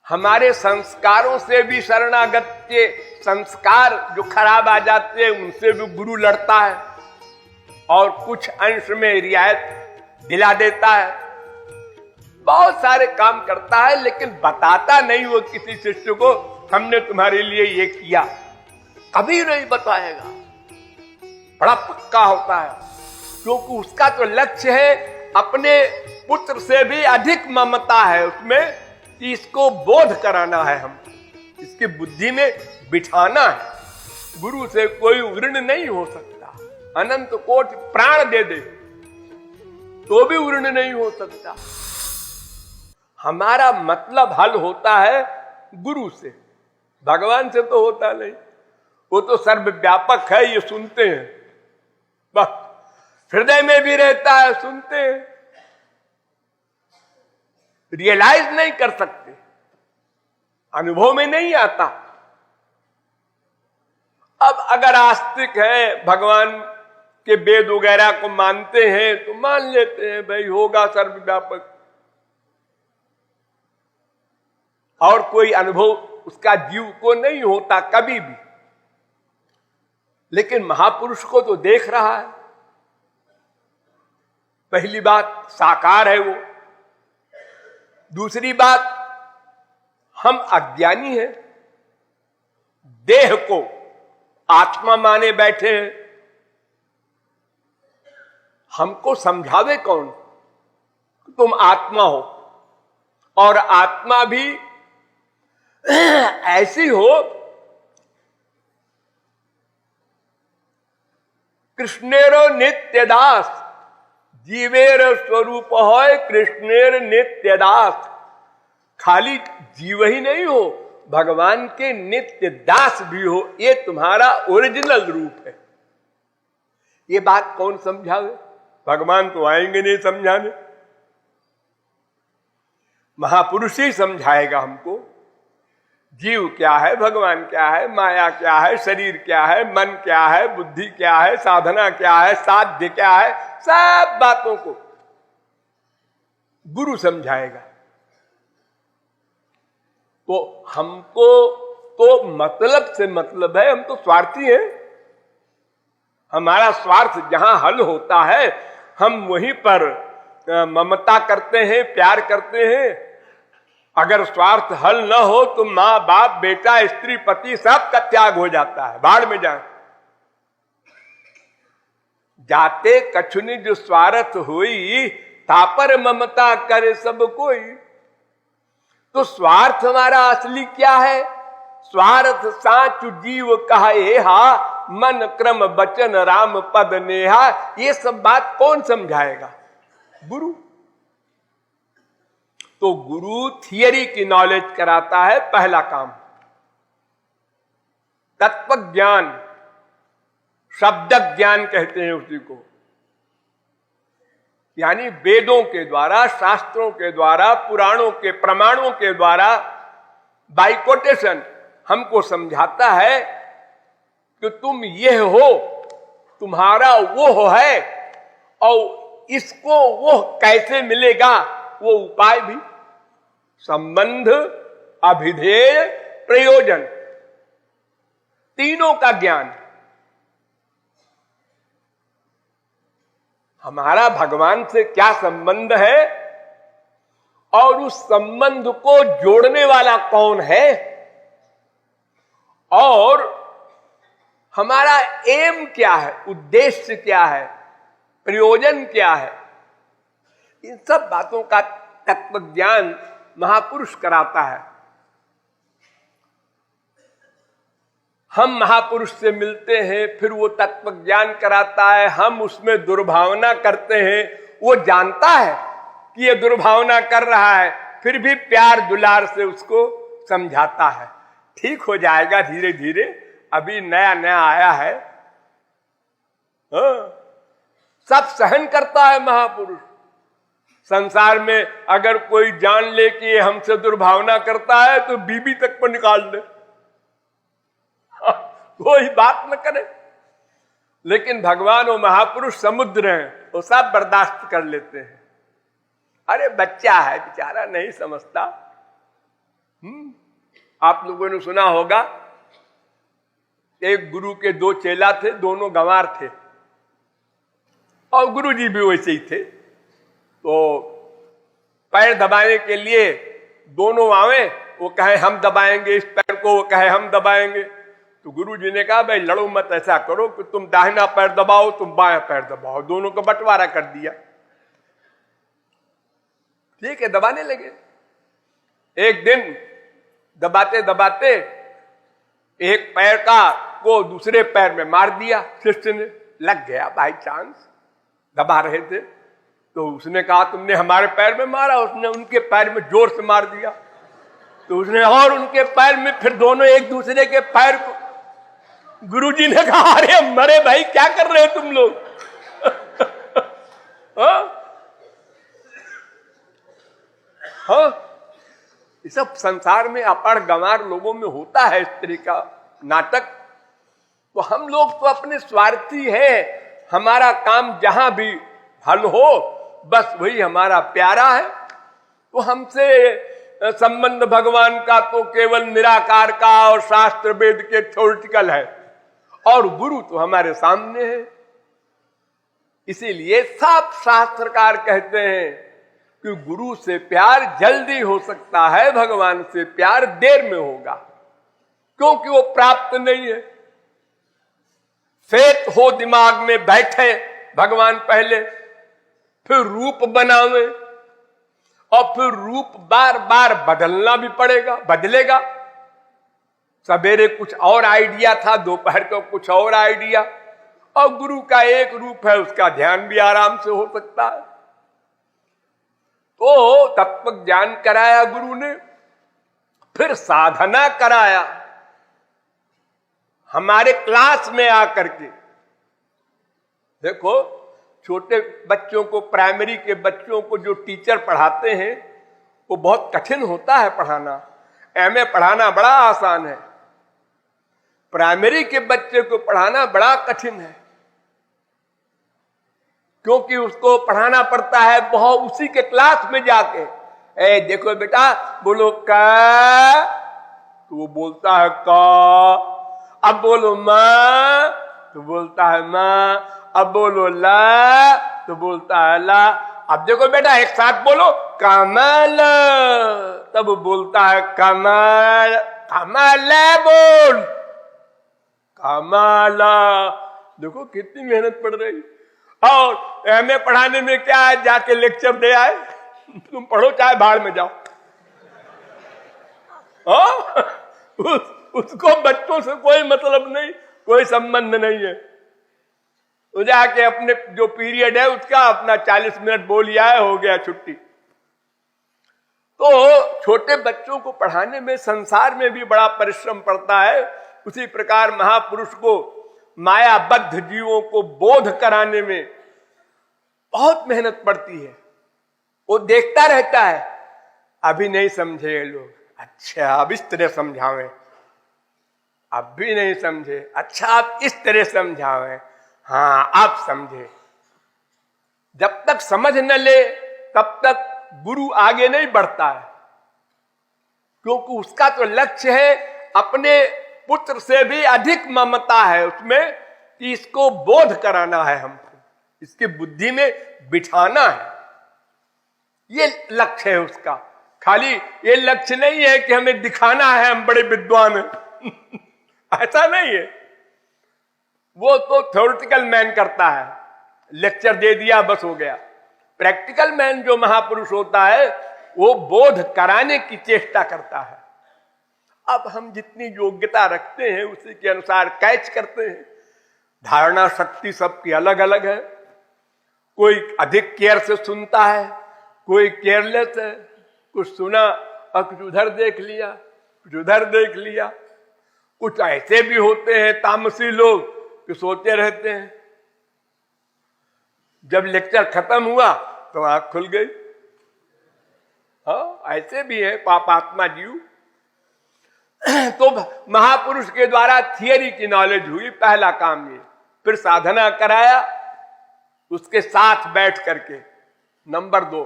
हमारे संस्कारों से भी शरणागत के संस्कार जो खराब आ जाते हैं उनसे भी गुरु लड़ता है और कुछ अंश में रियायत दिला देता है, बहुत सारे काम करता है, लेकिन बताता नहीं वो किसी शिष्य को हमने तुम्हारे लिए ये किया, कभी नहीं बताएगा। बड़ा पक्का होता है क्योंकि उसका तो लक्ष्य है, अपने पुत्र से भी अधिक ममता है उसमें कि इसको बोध कराना है, हम इसकी बुद्धि में बिठाना है। गुरु से कोई ऋण नहीं हो सकता, अनंत कोटि प्राण दे दे तो भी ऋण नहीं हो सकता। हमारा मतलब हल होता है गुरु से, भगवान से तो होता नहीं। वो तो सर्वव्यापक है, ये सुनते हैं, बस हृदय में भी रहता है, सुनते हैं, रियलाइज नहीं कर सकते, अनुभव में नहीं आता। अब अगर आस्तिक है, भगवान के वेद वगैरह को मानते हैं तो मान लेते हैं भाई होगा सर्वव्यापक, और कोई अनुभव उसका जीव को नहीं होता कभी भी। लेकिन महापुरुष को तो देख रहा है। पहली बात साकार है वो, दूसरी बात हम अज्ञानी हैं, देह को आत्मा माने बैठे हैं। हमको समझावे कौन तुम आत्मा हो, और आत्मा भी ऐसी हो कृष्णेरो नित्य दास, जीवेर स्वरूप हो कृष्णेर नित्य दास। खाली जीव ही नहीं हो, भगवान के नित्य दास भी हो, ये तुम्हारा ओरिजिनल रूप है। ये बात कौन समझावे? भगवान तो आएंगे नहीं समझाने, महापुरुष ही समझाएगा हमको। जीव क्या है, भगवान क्या है, माया क्या है, शरीर क्या है, मन क्या है, बुद्धि क्या है, साधना क्या है, साध्य क्या है, सब बातों को गुरु समझाएगा। तो हमको तो मतलब से मतलब है, हम तो स्वार्थी हैं। हमारा स्वार्थ जहां हल होता है हम वहीं पर ममता करते हैं, प्यार करते हैं। अगर स्वार्थ हल न हो तो माँ बाप बेटा स्त्री पति सब का त्याग हो जाता है, बाढ़ में जाए। जाते कछुनि जो स्वार्थ हुई, तापर ममता करे सब कोई। तो स्वार्थ हमारा असली क्या है? स्वार्थ साचु जीव कहे हा, मन क्रम बचन राम पद नेहा। ये सब बात कौन समझाएगा? गुरु। तो गुरु थियरी की नॉलेज कराता है, पहला काम। तत्व ज्ञान, शब्द ज्ञान कहते हैं उसी को, यानी वेदों के द्वारा, शास्त्रों के द्वारा, पुराणों के प्रमाणों के द्वारा बाय कोटेशन हमको समझाता है कि तुम ये हो, तुम्हारा वो है, और इसको वो कैसे मिलेगा, वो उपाय भी। संबंध, अभिधेय, प्रयोजन, तीनों का ज्ञान। हमारा भगवान से क्या संबंध है और उस संबंध को जोड़ने वाला कौन है, और हमारा एम क्या है, उद्देश्य क्या है, प्रयोजन क्या है, इन सब बातों का तत्व ज्ञान महापुरुष कराता है। हम महापुरुष से मिलते हैं, फिर वो तत्व ज्ञान कराता है, हम उसमें दुर्भावना करते हैं, वो जानता है कि ये दुर्भावना कर रहा है, फिर भी प्यार दुलार से उसको समझाता है। ठीक हो जाएगा धीरे धीरे, अभी नया नया आया है। सब सहन करता है महापुरुष। संसार में अगर कोई जान ले कि ये हमसे दुर्भावना करता है तो बीबी तक पर निकाल दे, कोई बात न करे। लेकिन भगवान और महापुरुष समुद्र हैं, वो सब बर्दाश्त कर लेते हैं। अरे बच्चा है बेचारा, नहीं समझता, आप लोगों ने सुना होगा, एक गुरु के दो चेला थे, दोनों गंवार थे और गुरु जी भी वैसे ही थे। तो पैर दबाने के लिए दोनों आवे, वो कहे हम दबाएंगे इस पैर को, वो कहे हम दबाएंगे। तो गुरु जी ने कहा भाई लड़ो मत, ऐसा करो कि तुम दाहिना पैर दबाओ, तुम बायां पैर दबाओ, दोनों को बंटवारा कर दिया। ठीक है, दबाने लगे। एक दिन दबाते दबाते एक पैर का को दूसरे पैर में मार दिया, शिष्य ने, लग गया बाई चांस, दबा रहे थे। तो उसने कहा तुमने हमारे पैर में मारा, उसने उनके पैर में जोर से मार दिया। तो उसने और उनके पैर में, फिर दोनों एक दूसरे के पैर को। गुरुजी ने कहा अरे मरे भाई क्या कर रहे हो तुम लोग? हाँ, ये सब संसार में अपढ़ गंवार लोगों में होता है इस तरह का नाटक। तो हम लोग तो अपने स्वार्थी हैं, हमारा काम जहां भी हल हो बस वही हमारा प्यारा है। तो हमसे संबंध भगवान का तो केवल निराकार का और शास्त्र वेद के थ्योरेटिकल है, और गुरु तो हमारे सामने है। इसीलिए सब शास्त्रकार कहते हैं कि गुरु से प्यार जल्दी हो सकता है, भगवान से प्यार देर में होगा, क्योंकि वो प्राप्त नहीं है। फेत हो दिमाग में बैठे भगवान पहले, फिर रूप बनावे, और फिर रूप बार बार बदलना भी पड़ेगा, बदलेगा। सवेरे कुछ और आइडिया था, दोपहर को कुछ और आइडिया, और गुरु का एक रूप है, उसका ध्यान भी आराम से हो सकता है। तो तत्व ज्ञान कराया गुरु ने, फिर साधना कराया हमारे क्लास में आकर के। देखो छोटे बच्चों को, प्राइमरी के बच्चों को जो टीचर पढ़ाते हैं वो बहुत कठिन होता है पढ़ाना। एमए पढ़ाना बड़ा आसान है, प्राइमरी के बच्चे को पढ़ाना बड़ा कठिन है, क्योंकि उसको पढ़ाना पड़ता है बहुत उसी के क्लास में जाके। ए देखो बेटा बोलो का, तो वो बोलता है का। अब बोलो मां, तो बोलता है मां। अब बोलो ला, तो बोलता है ला। अब देखो बेटा एक साथ बोलो कमल, तब बोलता है कमल। कमल बोल, कमला। देखो कितनी मेहनत पड़ रही। और एमए पढ़ाने में क्या है, जाके लेक्चर दे आए, तुम पढ़ो चाहे भाड़ में जाओ। उसको बच्चों से कोई मतलब नहीं, कोई संबंध नहीं है। तो जाके अपने जो पीरियड है उसका अपना 40 मिनट बोल लिया है, हो गया छुट्टी। तो छोटे बच्चों को पढ़ाने में संसार में भी बड़ा परिश्रम पड़ता है। उसी प्रकार महापुरुष को, मायाबद्ध जीवों को बोध कराने में बहुत मेहनत पड़ती है। वो देखता रहता है, अभी नहीं समझे ये लोग, अच्छा अब इस तरह समझावें, अब भी नहीं समझे, अच्छा आप इस तरह समझावें, हाँ आप समझे। जब तक समझ न ले तब तक गुरु आगे नहीं बढ़ता है, क्योंकि उसका तो लक्ष्य है, अपने पुत्र से भी अधिक ममता है उसमें, कि इसको बोध कराना है, हमको इसकी बुद्धि में बिठाना है। ये लक्ष्य है उसका। खाली ये लक्ष्य नहीं है कि हमें दिखाना है हम बड़े विद्वान हैं। ऐसा नहीं है। वो तो थ्योरेटिकल मैन करता है, लेक्चर दे दिया बस हो गया। प्रैक्टिकल मैन जो महापुरुष होता है वो बोध कराने की चेष्टा करता है। अब हम जितनी योग्यता रखते हैं उसी के अनुसार कैच करते हैं। धारणा शक्ति सबकी अलग अलग है। कोई अधिक केयर से सुनता है, कोई केयरलेस है, कुछ सुना और कुछ उधर देख लिया, कुछ उधर देख लिया। कुछ ऐसे भी होते हैं तामसी लोग कि सोते रहते हैं, जब लेक्चर खत्म हुआ तो आंख खुल गई। हाँ ऐसे भी है पापात्मा जीव। तो महापुरुष के द्वारा थियरी की नॉलेज हुई, पहला काम ये। फिर साधना कराया उसके साथ बैठ करके। नंबर 2,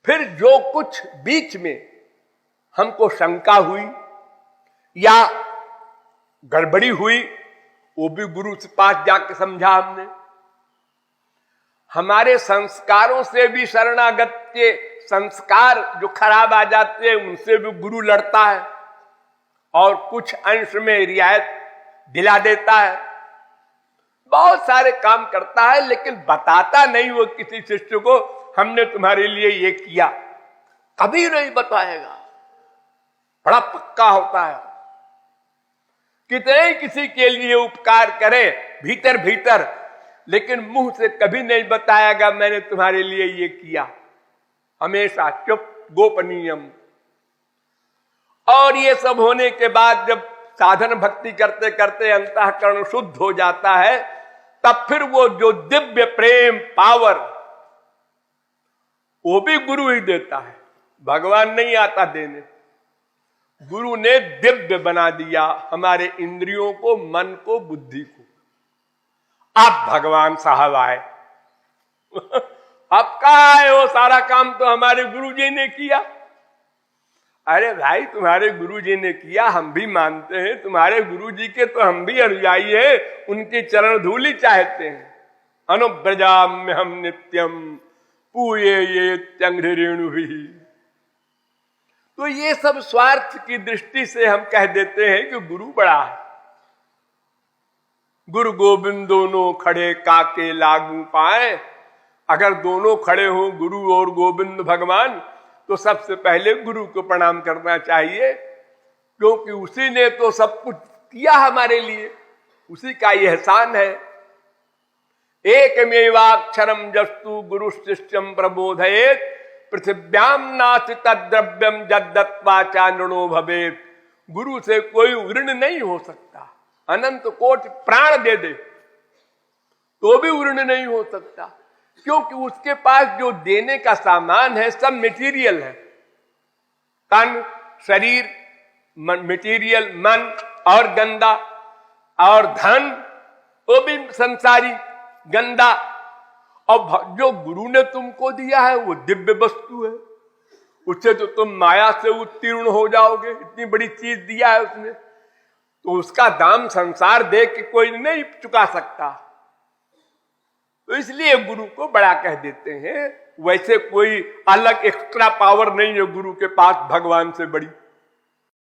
फिर जो कुछ बीच में हमको शंका हुई या गड़बड़ी हुई, वो भी गुरु के पास जाके समझा हमने। हमारे संस्कारों से भी शरणागत के संस्कार जो खराब आ जाते हैं उनसे भी गुरु लड़ता है और कुछ अंश में रियायत दिला देता है, बहुत सारे काम करता है, लेकिन बताता नहीं वो किसी शिष्य को हमने तुम्हारे लिए ये किया, कभी नहीं बताएगा। बड़ा पक्का होता है, कितने ही किसी के लिए उपकार करे भीतर भीतर, लेकिन मुंह से कभी नहीं बताएगा मैंने तुम्हारे लिए ये किया, हमेशा चुप गोपनीयम। और ये सब होने के बाद जब साधन भक्ति करते करते अंतःकरण शुद्ध हो जाता है, तब फिर वो जो दिव्य प्रेम पावर वो भी गुरु ही देता है, भगवान नहीं आता देने। गुरु ने दिव्य बना दिया हमारे इंद्रियों को, मन को, बुद्धि को। अब भगवान साहब आए अब कहा है वो सारा काम तो हमारे गुरु जी ने किया। अरे भाई तुम्हारे गुरु जी ने किया, हम भी मानते हैं, तुम्हारे गुरु जी के तो हम भी अनुयायी हैं, उनके चरण धूलि चाहते हैं। अनुव्रजाम्य हम नित्यम पूये ये त्यंघ्रेणु भी। तो ये सब स्वार्थ की दृष्टि से हम कह देते हैं कि गुरु बड़ा है। गुरु गोविंद दोनों खड़े काके लागू पाए। अगर दोनों खड़े हो गुरु और गोविंद भगवान, तो सबसे पहले गुरु को प्रणाम करना चाहिए, क्योंकि उसी ने तो सब कुछ किया हमारे लिए, उसी का ये एहसान है। एकमेवाक्षरम जस्तु गुरु शिष्यम प्रबोधयेत पृथिव्याम नास्ति तद्द्रव्यम यद्दत्त्वा चानृणो भवेत्। गुरु से कोई ऋण नहीं हो सकता, अनंत कोटि प्राण दे दे तो भी ऋण नहीं हो सकता, क्योंकि उसके पास जो देने का सामान है सब मटेरियल है। तन, शरीर, मटेरियल, मन और गंदा, और धन वो भी संसारी गंदा। और जो गुरु ने तुमको दिया है वो दिव्य वस्तु है, उससे तो तुम माया से उत्तीर्ण हो जाओगे। इतनी बड़ी चीज दिया है उसने, तो उसका दाम संसार दे के कोई नहीं चुका सकता। तो इसलिए गुरु को बड़ा कह देते हैं। वैसे कोई अलग एक्स्ट्रा पावर नहीं है गुरु के पास भगवान से बड़ी।